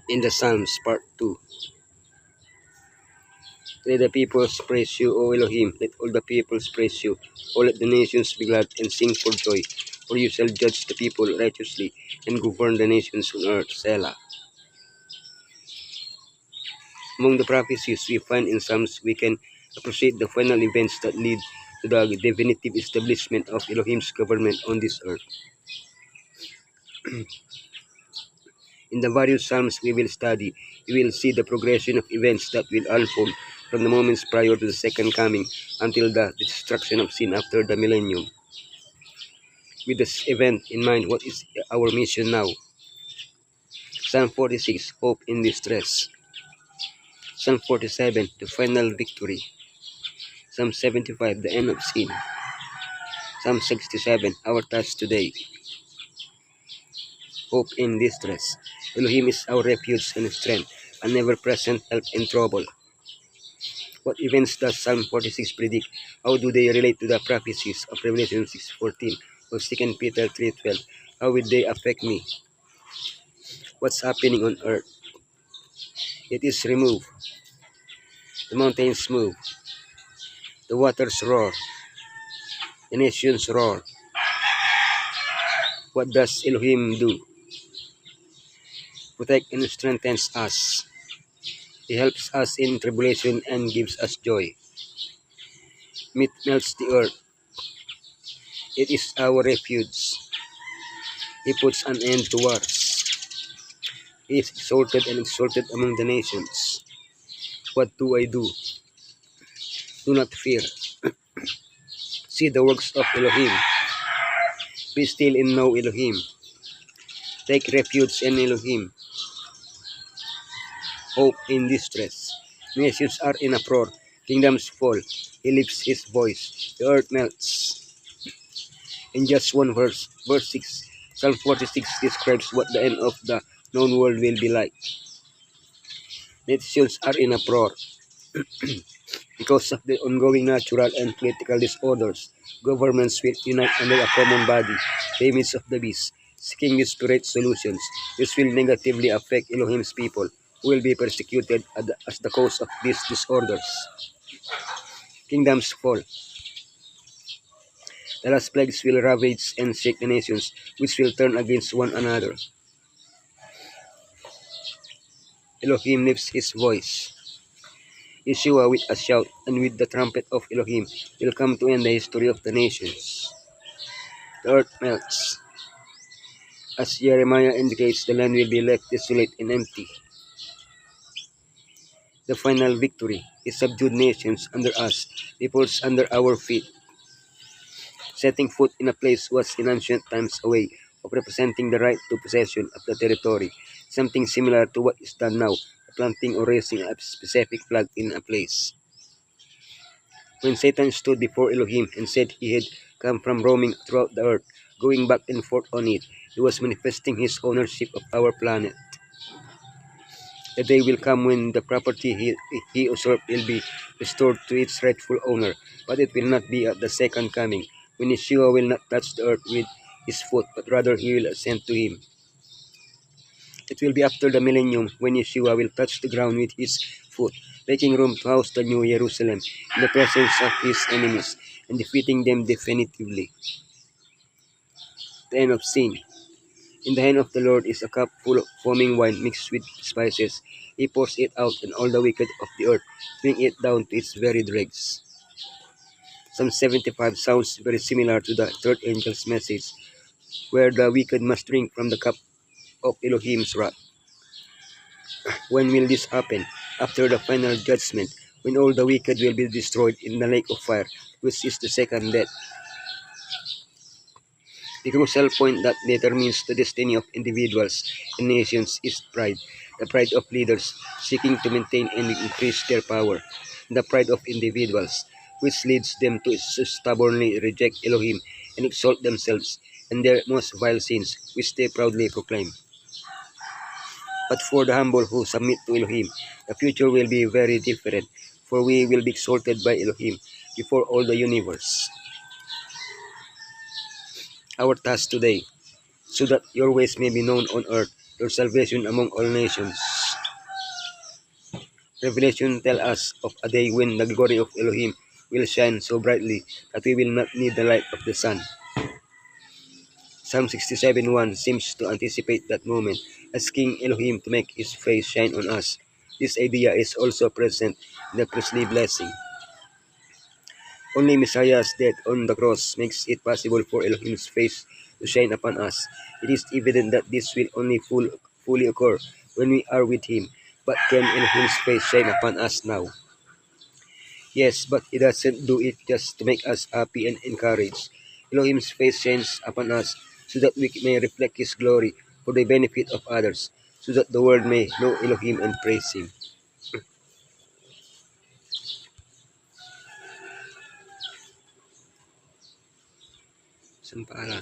In the Psalms, Part 2. Let the peoples praise you, O Elohim. Let all the peoples praise you. O let the nations be glad and sing for joy. For you shall judge the people righteously and govern the nations on earth. Selah. Among the prophecies we find in Psalms, we can appreciate the final events that lead to the definitive establishment of Elohim's government on this earth. In the various Psalms we will study, we will see the progression of events that will unfold from the moments prior to the second coming until the destruction of sin after the millennium. With this event in mind, what is our mission now? Psalm 46, Hope in Distress. Psalm 47, the final victory. Psalm 75, the end of sin. Psalm 67, our task today. Hope in distress. Elohim is our refuge and strength, a never-present help in trouble. What events does Psalm 46 predict? How do they relate to the prophecies of Revelation 6:14 or 2 Peter 3:12? How will they affect me? What's happening on earth? It is removed. The mountains move. The waters roar. The nations roar. What does Elohim do? Protect and strengthens us. He helps us in tribulation and gives us joy. Meat melts the earth. It is our refuge. He puts an end to wars. He is exalted and exalted among the nations. What do I do? Do not fear. See the works of Elohim. Be still and know Elohim. Take refuge in Elohim. Hope in distress. Nations are in uproar. Kingdoms fall. He lifts his voice. The earth melts. In just one verse, verse 6, Psalm 46 describes what the end of the known world will be like. Nations are in uproar. Because of the ongoing natural and political disorders, governments will unite under a common body, the image of the beast, seeking desperate solutions. This will negatively affect Elohim's people, who will be persecuted as the cause of these disorders. Kingdoms fall. The last plagues will ravage and shake the nations, which will turn against one another. Elohim lifts his voice. Yeshua with a shout and with the trumpet of Elohim will come to end the history of the nations. The earth melts. As Jeremiah indicates, the land will be left desolate and empty. The final victory is subdued nations under us, peoples under our feet. Setting foot in a place was in ancient times a way of representing the right to possession of the territory, something similar to what is done now, planting or raising a specific flag in a place. When Satan stood before Elohim and said he had come from roaming throughout the earth, going back and forth on it, he was manifesting his ownership of our planet. The day will come when the property he usurped will be restored to its rightful owner, but it will not be at the second coming, when Yeshua will not touch the earth with his foot, but rather he will ascend to him. It will be after the millennium when Yeshua will touch the ground with his foot, making room to house the new Jerusalem in the presence of his enemies and defeating them definitively. The end of sin. In the hand of the Lord is a cup full of foaming wine mixed with spices. He pours it out, and all the wicked of the earth drink it down to its very dregs. Psalm 75 sounds very similar to the third angel's message, where the wicked must drink from the cup of Elohim's wrath. When will this happen? After the final judgment, when all the wicked will be destroyed in the lake of fire, which is the second death. The crucial point that determines the destiny of individuals and nations is pride, the pride of leaders seeking to maintain and increase their power, the pride of individuals, which leads them to stubbornly reject Elohim and exalt themselves and their most vile sins, which they proudly proclaim. But for the humble who submit to Elohim, the future will be very different, for we will be exalted by Elohim before all the universe. Our task today, so that your ways may be known on earth your salvation among all nations. Revelation tells us of a day when the glory of Elohim will shine so brightly that we will not need the light of the sun. Psalm 67:1 seems to anticipate that moment, asking Elohim to make his face shine on us. This idea is also present in the priestly blessing. Only Messiah's death on the cross makes it possible for Elohim's face to shine upon us. It is evident that this will only fully occur when we are with him. But can Elohim's face shine upon us now? Yes, but he doesn't do it just to make us happy and encouraged. Elohim's face shines upon us so that we may reflect his glory for the benefit of others, so that the world may know Elohim and praise him. Saan para?